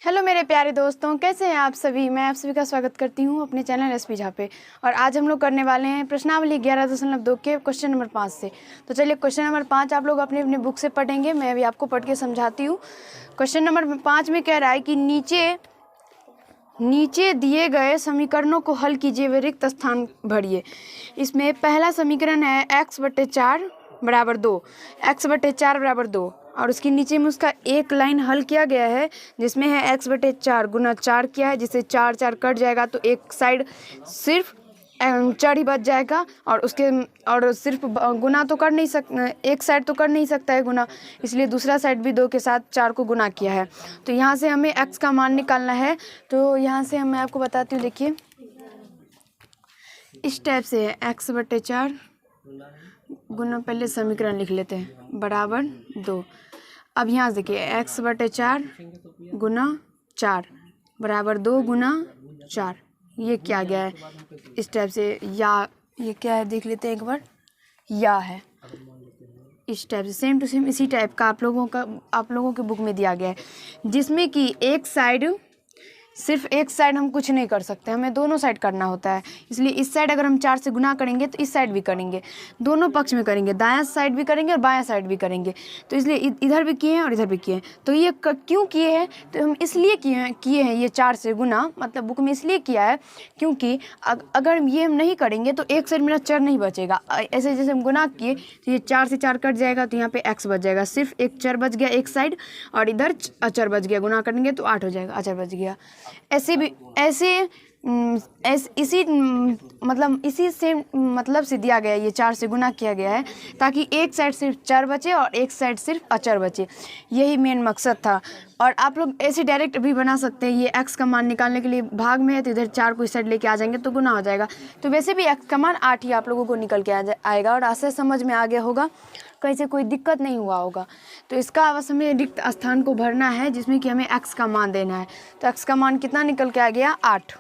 Hello मेरे प्यारे दोस्तों, कैसे हैं आप सभी। मैं आप सभी का स्वागत करती हूं अपने चैनल एसपी झा पे। और आज हम लोग करने वाले हैं प्रश्नावली 11.2 के क्वेश्चन नंबर 5 से। तो चलिए क्वेश्चन नंबर 5 आप लोग अपनी अपनी बुक से पढ़ेंगे। मैं अभी आपको पढ़ के समझाती हूँ। क्वेश्चन नंबर 5 में कह रहा है कि नीचे दिए गए समीकरणों को हल कीजिए व रिक्त स्थान भरिए। इसमें पहला समीकरण है x/4 बराबर 2, x/4 बराबर 2, और उसके नीचे में उसका एक लाइन हल किया गया है जिसमें है x/4 गुना 4 किया है, जिससे 4 4 कट जाएगा तो एक साइड सिर्फ चर ही बच जाएगा। और सिर्फ गुना तो कर नहीं सकता, एक साइड तो कर नहीं सकता है गुना, इसलिए दूसरा साइड भी 2 के साथ 4 को गुना किया है। तो यहाँ से हमें x का मान निकालना है। तो यहाँ से मैं आपको बताती हूँ, देखिए इस टाइप से है x/4 गुना, पहले समीकरण लिख लेते हैं, बराबर 2। अब यहाँ से देखिए x/4 गुना 4 बराबर 2 गुना 4, ये क्या गया है इस टाइप से, या ये क्या है देख लेते हैं एक बार, या है इस टाइप से, सेम टू सेम इसी टाइप का आप लोगों के बुक में दिया गया है, जिसमें कि सिर्फ एक साइड हम कुछ नहीं कर सकते, हमें दोनों साइड करना होता है। इसलिए इस साइड अगर हम 4 से गुना करेंगे तो इस साइड भी करेंगे, दोनों पक्ष में करेंगे, दायां साइड भी करेंगे और बायां साइड भी करेंगे। तो इसलिए इधर भी किए हैं और इधर भी किए हैं। तो ये क्यों किए हैं, तो हम इसलिए किए हैं ये 4 से गुना, मतलब बुक में इसलिए किया है क्योंकि अगर ये हम नहीं करेंगे तो एक साइड मेरा चर नहीं बचेगा। ऐसे जैसे हम गुना किए तो ये 4 से 4 कट जाएगा तो यहाँ पे x बच जाएगा, सिर्फ एक चर बच गया एक साइड, और इधर अचर बच गया, गुना करेंगे तो 8 हो जाएगा, अचर बच गया। इसी से मतलब से दिया गया, ये 4 से गुना किया गया है ताकि एक साइड सिर्फ चर बचे और एक साइड सिर्फ अचर बचे, यही मेन मकसद था। और आप लोग ऐसे डायरेक्ट भी बना सकते हैं, ये x का मान निकालने के लिए भाग में है तो इधर 4 को इस साइड लेके आ जाएंगे तो गुना हो जाएगा। तो वैसे भी x का मान 8 ही आप लोगों को निकल के आएगा और आशा समझ में आ गया होगा, कहीं से कोई दिक्कत नहीं हुआ होगा। तो इसका बस हमें रिक्त स्थान को भरना है जिसमें कि हमें x का मान देना है। तो x का मान कितना निकल के आ गया, 8।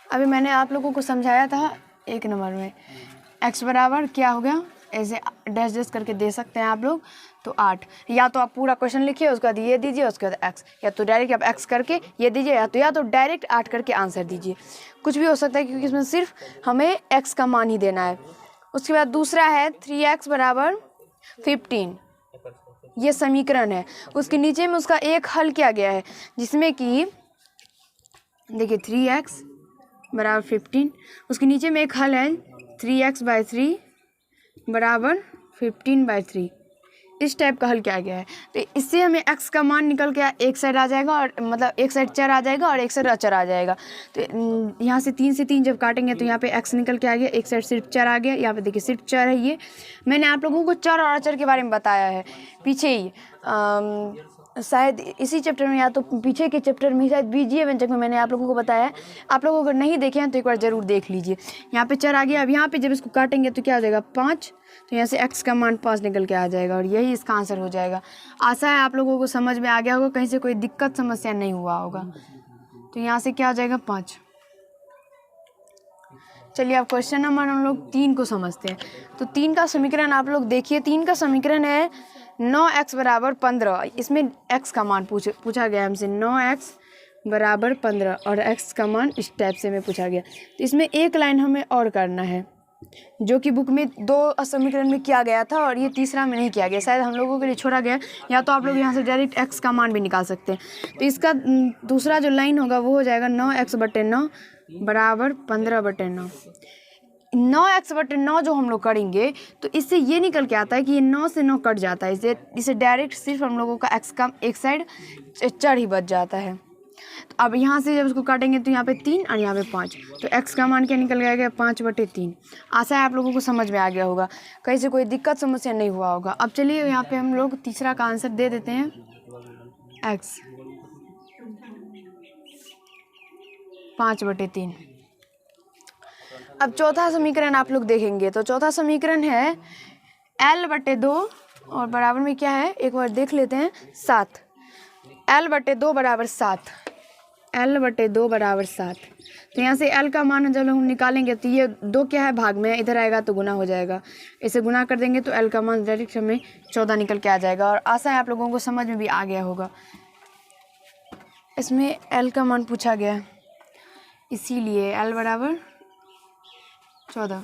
अभी मैंने आप लोगों को समझाया था 1 नंबर में, x बराबर क्या हो गया, ऐसे डैश डैश करके दे सकते हैं आप लोग। तो 8, या तो आप पूरा क्वेश्चन लिखिए उसके बाद ये दीजिए, उसके बाद x, या तो डायरेक्ट आप x करके ये दीजिए, या तो डायरेक्ट 8 करके आंसर दीजिए, कुछ भी हो सकता है क्योंकि इसमें सिर्फ हमें x का मान ही देना है। उसके बाद दूसरा है 3x बराबर 15, ये समीकरण है, उसके नीचे में उसका एक हल किया गया है जिसमें कि देखिए 3x बराबर 15, उसके नीचे में एक हल है 3x/3 बराबर 15/3, इस टाइप का हल किया गया है। तो इससे हमें x का मान निकल के एक साइड आ जाएगा, और मतलब एक साइड चर आ जाएगा और एक साइड अचर आ जाएगा। तो यहाँ से 3 से 3 जब काटेंगे तो यहाँ पे x निकल के आ गया, एक साइड सिर्फ चर आ गया, यहाँ पे देखिए सिर्फ चर है। ये मैंने आप लोगों को चर और अचर के बारे में बताया है पीछे ही, शायद इसी चैप्टर में या तो पीछे के चैप्टर में, शायद बीजीय व्यंजक में मैंने आप लोगों को बताया है। आप लोग अगर नहीं देखे हैं तो एक बार ज़रूर देख लीजिए। यहाँ पे चर आ गया, अब यहाँ पे जब इसको काटेंगे तो क्या हो जाएगा 5, तो यहाँ से x का मान 5 निकल के आ जाएगा और यही इसका आंसर हो जाएगा। आशा है आप लोगों को समझ में आ गया होगा, कहीं से कोई दिक्कत समस्या नहीं हुआ होगा। तो यहाँ से क्या हो जाएगा 5। चलिए अब क्वेश्चन नंबर हम लोग 3 को समझते हैं। तो 3 का समीकरण आप लोग देखिए, 3 का समीकरण है 9x बराबर 15। इसमें x का मान पूछा गया हमसे, 9x बराबर 15, और x का मान इस टाइप से में पूछा गया। तो इसमें एक लाइन हमें और करना है जो कि बुक में 2 समीकरण में किया गया था और ये तीसरा में नहीं किया गया, शायद हम लोगों के लिए छोड़ा गया, या तो आप लोग यहाँ से डायरेक्ट x का मान भी निकाल सकते हैं। तो इसका दूसरा जो लाइन होगा वो हो जाएगा 9x/9 बराबर 15/9। 9x/9 जो हम लोग करेंगे तो इससे ये निकल के आता है कि ये 9 से 9 कट जाता है, इसे डायरेक्ट सिर्फ हम लोगों का x का एक साइड चर ही बच जाता है। तो अब यहाँ से जब इसको काटेंगे तो यहाँ पे 3 और यहाँ पे 5, तो x का मान क्या निकल गया 5/3। आशा है आप लोगों को समझ में आ गया होगा, कहीं से कोई दिक्कत समस्या नहीं हुआ होगा। अब चलिए यहाँ पे हम लोग तीसरा का आंसर दे देते हैं, x 5/3। अब चौथा समीकरण आप लोग देखेंगे तो चौथा समीकरण है l/2 और बराबर में क्या है एक बार देख लेते हैं, 7। l/2 बराबर 7, l/2 बराबर 7। तो यहाँ से l का मान जब हम निकालेंगे तो ये 2 क्या है भाग में, इधर आएगा तो गुना हो जाएगा, इसे गुना कर देंगे तो l का मान डायरेक्ट हमें 14 निकल के आ जाएगा। और आशा है आप लोगों को समझ में भी आ गया होगा। इसमें L का मान पूछा गया है, इसीलिए L बराबर 14।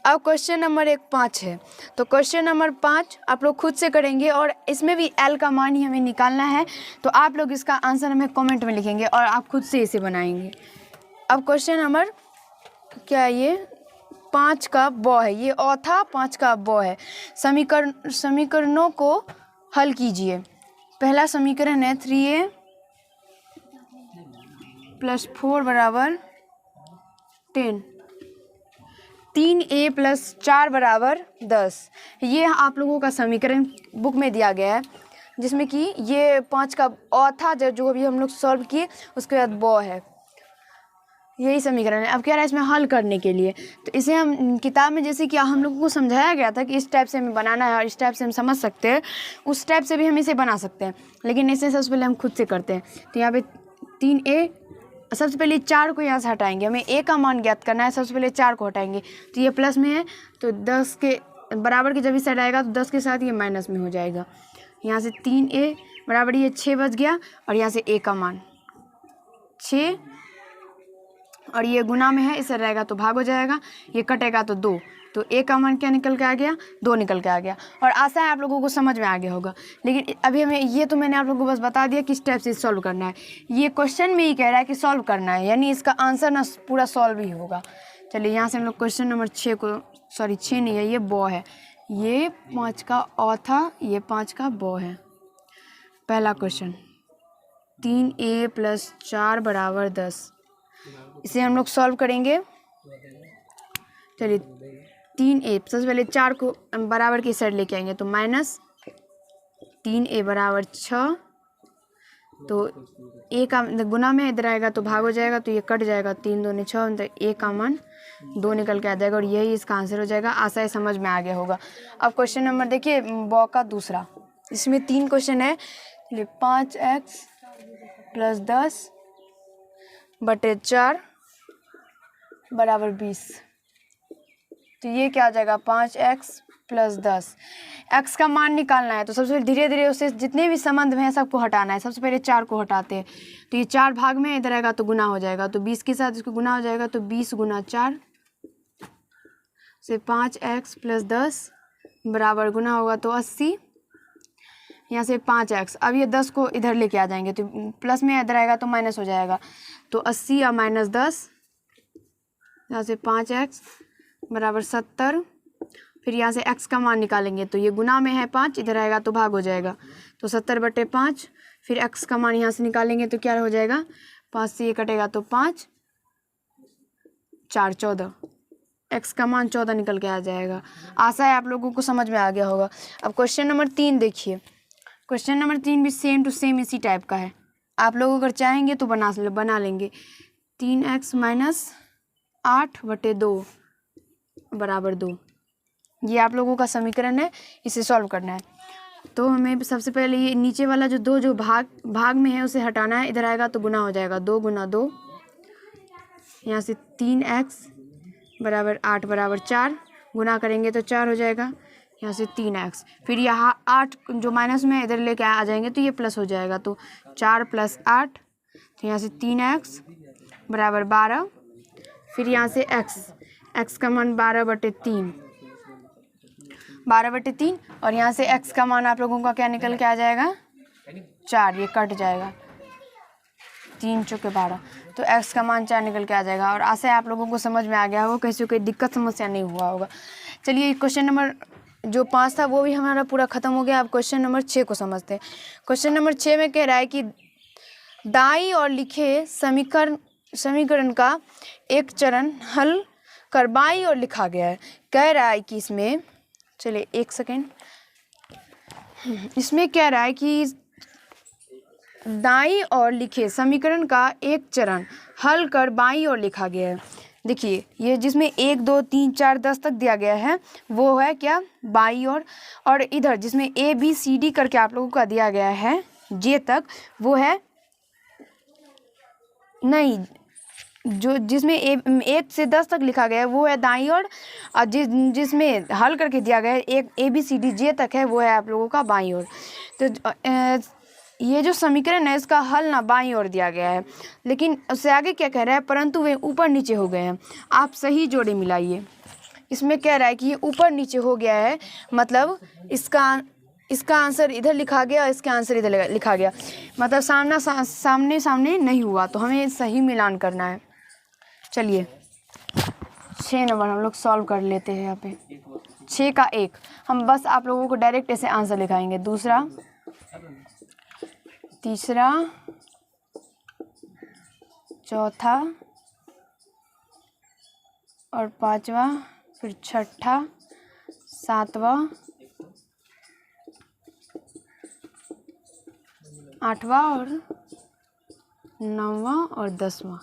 अब क्वेश्चन नंबर 5 है, तो क्वेश्चन नंबर 5 आप लोग खुद से करेंगे और इसमें भी L का मान ही हमें निकालना है। तो आप लोग इसका आंसर हमें कमेंट में लिखेंगे और आप खुद से इसे बनाएंगे। अब क्वेश्चन नंबर क्या है, ये 5 का ब है, ये औ था, 5 का ब है। समीकरणों को हल कीजिए। पहला समीकरण है 3a + 4 = 10, 3a + 4 = 10। ये आप लोगों का समीकरण बुक में दिया गया है, जिसमें कि ये 5 का अ था जो अभी हम लोग सॉल्व किए, उसके बाद ब है, यही समीकरण है। अब कह रहा है इसमें हल करने के लिए, तो इसे हम किताब में जैसे कि हम लोगों को समझाया गया था कि इस टाइप से हमें बनाना है और इस टाइप से हम समझ सकते हैं, उस टाइप से भी हम इसे बना सकते हैं, लेकिन इसे सबसे पहले हम खुद से करते हैं। तो यहाँ पे 3a, सबसे पहले 4 को यहाँ से हटाएंगे, हमें a का मान ज्ञात करना है, सबसे पहले 4 को हटाएंगे, तो ये प्लस में है, तो 10 के बराबर के जब इस साइड आएगा तो 10 के साथ ये माइनस में हो जाएगा। यहाँ से 3a बराबर ये 6 बच गया, और यहाँ से a का मान 6, और ये गुना में है, इसे रहेगा तो भाग हो जाएगा, ये कटेगा तो 2, तो a का मान क्या निकल के आ गया, 2 निकल के आ गया। और आशा है आप लोगों को समझ में आ गया होगा। लेकिन अभी हमें ये तो मैंने आप लोगों को बस बता दिया किस टाइप से सॉल्व करना है, ये क्वेश्चन में ही कह रहा है कि सॉल्व करना है, यानी इसका आंसर ना पूरा सॉल्व ही होगा। चलिए यहाँ से हम लोग क्वेश्चन नंबर 6 को, सॉरी 6 नहीं है, ये ब है, ये 5 का अ था, ये 5 का ब है। पहला क्वेश्चन 3a + 4 = 10, इसे हम लोग सॉल्व करेंगे। चलिए 3a, सबसे पहले 4 को बराबर की साइड लेके आएंगे, तो -3a = 6, तो a का गुना में इधर आएगा तो भाग हो जाएगा, तो ये कट जाएगा, 3 दूनी 6, तो a का मान 2 निकल के आ जाएगा, और यही इसका आंसर हो जाएगा। आशा है समझ में आ गया होगा। अब क्वेश्चन नंबर देखिए ब का दूसरा, इसमें 3 क्वेश्चन है। 5x + 10 / 4 = 20, तो ये क्या आ जाएगा, 5x + 10। x का मान निकालना है, तो सबसे पहले धीरे धीरे उसे जितने भी संबंध में है सबको हटाना है। सबसे पहले 4 को हटाते हैं, तो ये 4 भाग में इधर आएगा तो गुना हो जाएगा, तो 20 के साथ इसको गुना हो जाएगा, तो 20 × 4 से 5x + 10 बराबर गुना होगा तो 80, यहाँ से 5x, अब ये 10 को इधर लेके आ जाएंगे, तो प्लस में इधर आएगा तो माइनस हो जाएगा, तो 80 और -10, यहाँ से 5x = 70, फिर यहाँ से x का मान निकालेंगे, तो ये गुना में है 5, इधर आएगा तो भाग हो जाएगा, तो 70/5, फिर x का मान यहाँ से निकालेंगे तो क्या हो जाएगा, 5 से ये कटेगा तो 5, 4 14, x का मान 14 निकल के आ जाएगा। आशा है आप लोगों को समझ में आ गया होगा। अब क्वेश्चन नंबर 3 देखिए, क्वेश्चन नंबर 3 भी सेम टू सेम इसी टाइप का है, आप लोग अगर चाहेंगे तो बना लेंगे। 3x - 8/2 = 2, ये आप लोगों का समीकरण है, इसे सॉल्व करना है। तो हमें सबसे पहले ये नीचे वाला जो 2 जो भाग में है उसे हटाना है, इधर आएगा तो गुना हो जाएगा, 2 × 2, यहाँ से 3x = 8 = 4, गुना करेंगे तो 4 हो जाएगा, यहाँ से 3x, फिर यहाँ 8 जो माइनस में इधर लेके आ जाएंगे तो ये प्लस हो जाएगा, तो 4 + 8, तो यहाँ से 3x = 12, फिर यहाँ से x का मान 12/3, 12/3, और यहाँ से x का मान आप लोगों का क्या निकल के आ जाएगा, 4, ये कट जाएगा, 3 × 12, तो x का मान 4 निकल के आ जाएगा। और आशा है आप लोगों को समझ में आ गया होगा, किसी को कोई दिक्कत समस्या नहीं हुआ होगा। चलिए क्वेश्चन नंबर जो 5 था वो भी हमारा पूरा ख़त्म हो गया। अब क्वेश्चन नंबर 6 को समझते हैं। क्वेश्चन नंबर 6 में कह रहा है कि दाईं ओर लिखे समीकरण का एक चरण हल कर बाईं ओर लिखा गया है। कह रहा है कि इसमें, चलिए 1 सेकेंड, इसमें कह रहा है कि दाईं ओर लिखे समीकरण का एक चरण हल कर बाईं ओर लिखा गया है। देखिए ये जिसमें 1 2 3 4 10 तक दिया गया है वो है क्या, बाईं ओर, और इधर जिसमें ABCD करके आप लोगों का दिया गया है J तक, वो है नहीं, जो जिसमें 1 से 10 तक लिखा गया है वो है दाईं ओर, और जिसमें हल करके दिया गया है एक ABCD J तक है वो है आप लोगों का बाईं ओर। तो ये जो समीकरण है इसका हल ना बाईं ओर दिया गया है, लेकिन उससे आगे क्या कह रहा है, परंतु वे ऊपर नीचे हो गए हैं। आप सही जोड़े मिलाइए। इसमें कह रहा है कि ये ऊपर नीचे हो गया है, मतलब इसका आंसर इधर लिखा गया और इसका आंसर इधर लिखा गया, मतलब सामने सामने नहीं हुआ, तो हमें सही मिलान करना है। चलिए 6 नंबर हम लोग सॉल्व कर लेते हैं। यहाँ पे 6 का 1 हम बस आप लोगों को डायरेक्ट ऐसे आंसर लिखाएंगे। दूसरा, तीसरा, चौथा और पांचवा, फिर छठा, सातवां, आठवां और नौवां और 10वां।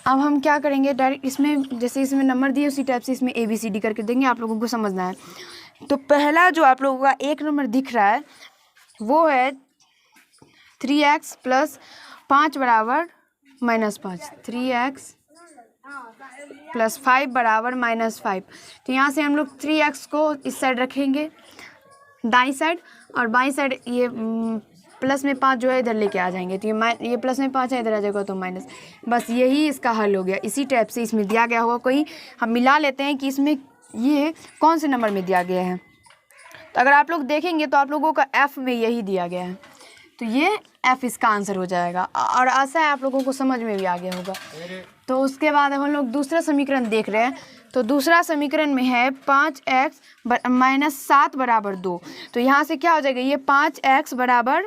अब हम क्या करेंगे, डायरेक्ट इसमें जैसे इसमें नंबर दिए उसी टाइप से इसमें ABCD करके देंगे, आप लोगों को समझना है। तो पहला जो आप लोगों का 1 नंबर दिख रहा है वो है 3x + 5 = -5, 3x + 5 = -5। तो यहाँ से हम लोग 3x को इस साइड रखेंगे दाईं साइड, और बाईं साइड ये प्लस में 5 जो है इधर लेके आ जाएंगे। तो ये प्लस में 5 है, इधर आ जाएगा तो माइनस। बस यही इसका हल हो गया। इसी टाइप से इसमें दिया गया होगा कोई, हम मिला लेते हैं कि इसमें ये कौन से नंबर में दिया गया है। तो अगर आप लोग देखेंगे तो आप लोगों का F में यही दिया गया है, तो ये F इसका आंसर हो जाएगा। और आशा है आप लोगों को समझ में भी आ गया होगा। तो उसके बाद अब हम लोग दूसरा समीकरण देख रहे हैं। तो दूसरा समीकरण में है 5x - 7 = 2। तो यहाँ से क्या हो जाएगा, ये 5x =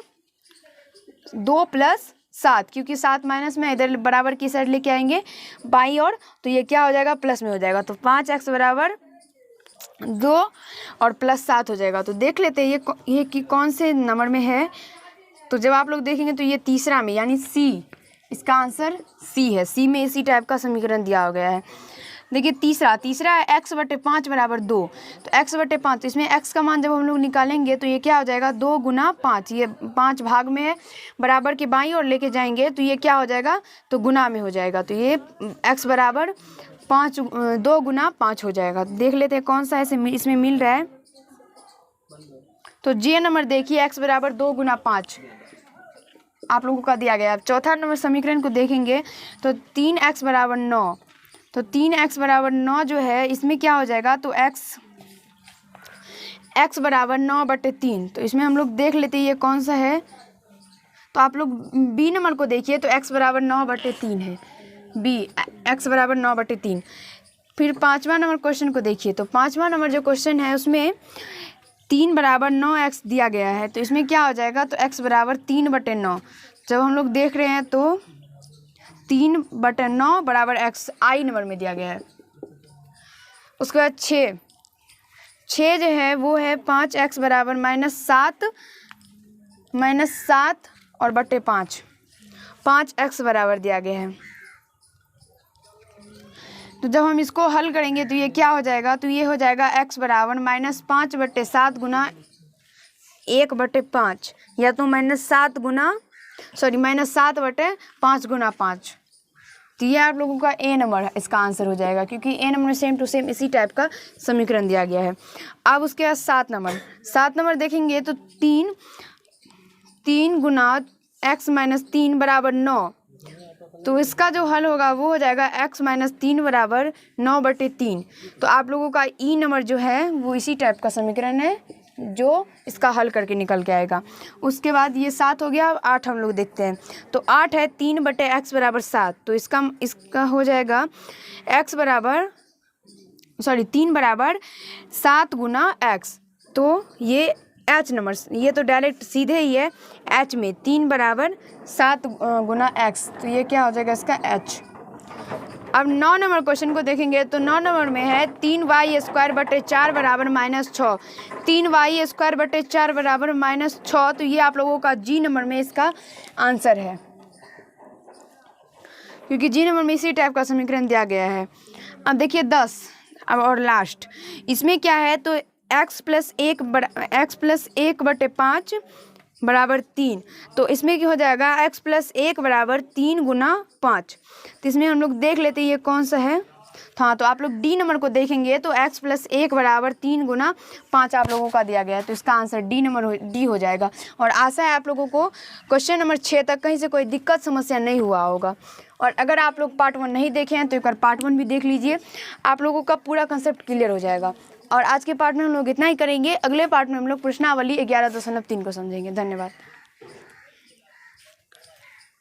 2 + 7, क्योंकि 7 माइनस में इधर बराबर की साइड लेके आएंगे बाईं ओर, तो ये क्या हो जाएगा, प्लस में हो जाएगा। तो 5x = 2 और +7 हो जाएगा। तो देख लेते हैं ये कि कौन से नंबर में है। तो जब आप लोग देखेंगे तो ये तीसरा में, यानी C, इसका आंसर C है। C में इसी टाइप का समीकरण दिया हो गया है। देखिए तीसरा है x / 5 = 2। तो x / 5, तो इसमें x का मान जब हम लोग निकालेंगे तो ये क्या हो जाएगा, 2 × 5। ये 5 भाग में है, बराबर के बाईं ओर लेके जाएंगे तो ये क्या हो जाएगा, तो गुना में हो जाएगा। तो ये x = 5, 2 × 5 हो जाएगा। देख लेते हैं कौन सा इसमें मिल रहा है। तो J नंबर देखिए, x = 2 × 5 आप लोगों का दिया गया। अब चौथा नंबर समीकरण को देखेंगे तो 3x = 9। तो 3x = 9 जो है, इसमें क्या हो जाएगा, तो x = 9/3। तो इसमें हम लोग देख लेते हैं ये कौन सा है। तो आप लोग B नंबर को देखिए, तो x = 9/3 है। B x = 9/3। फिर 5वां नंबर क्वेश्चन को देखिए। तो 5वां नंबर जो क्वेश्चन है उसमें 3 = 9x दिया गया है। तो इसमें क्या हो जाएगा, तो x = 3/9। जब हम लोग देख रहे हैं तो 3/9 = x I नंबर में दिया गया है। उसके बाद 6 जो है वो है 5x = -7 और बटे 5, 5x बराबर दिया गया है। तो जब हम इसको हल करेंगे तो ये क्या हो जाएगा, तो ये हो जाएगा x = -5/7 × 1/5, या तो -7/5 × 5। तो ये आप लोगों का A नंबर इसका आंसर हो जाएगा, क्योंकि A number same to same इसी टाइप का समीकरण दिया गया है। अब उसके बाद 7 नंबर देखेंगे तो 3 × x - 3 = 9। तो इसका जो हल होगा वो हो जाएगा x - 3 = 9/3। तो आप लोगों का E नंबर जो है वो इसी टाइप का समीकरण है जो इसका हल करके निकल के आएगा। उसके बाद ये 7 हो गया। 8 हम लोग देखते हैं। तो 8 है 3/x = 7। तो इसका हो जाएगा 3 = 7 × x। तो ये H नंबर, ये तो डायरेक्ट सीधे ही है H में, 3 = 7 × x। तो ये क्या हो जाएगा इसका H। अब 9 नंबर क्वेश्चन को देखेंगे तो 9 नंबर में है 3y² / 4 = -6। 3y² / 4 = -6। तो ये आप लोगों का G नंबर में इसका आंसर है, क्योंकि G नंबर में इसी टाइप का समीकरण दिया गया है। अब देखिए 10, अब और लास्ट इसमें क्या है, तो x + 1/5 = 3। तो इसमें क्या हो जाएगा, x + 1 = 3 × 5। तो इसमें हम लोग देख लेते हैं ये कौन सा है। हाँ, तो आप लोग डी नंबर को देखेंगे तो x + 1 = 3 × 5 आप लोगों का दिया गया है, तो इसका आंसर डी हो जाएगा। और आशा है आप लोगों को क्वेश्चन नंबर 6 तक कहीं से कोई दिक्कत समस्या नहीं हुआ होगा। और अगर आप लोग पार्ट 1 नहीं देखे हैं तो एक बार पार्ट 1 भी देख लीजिए, आप लोगों का पूरा कंसेप्ट क्लियर हो जाएगा। और आज के पार्ट में हम लोग इतना ही करेंगे, अगले पार्ट में हम लोग प्रश्नावली 11.3 को समझेंगे। धन्यवाद।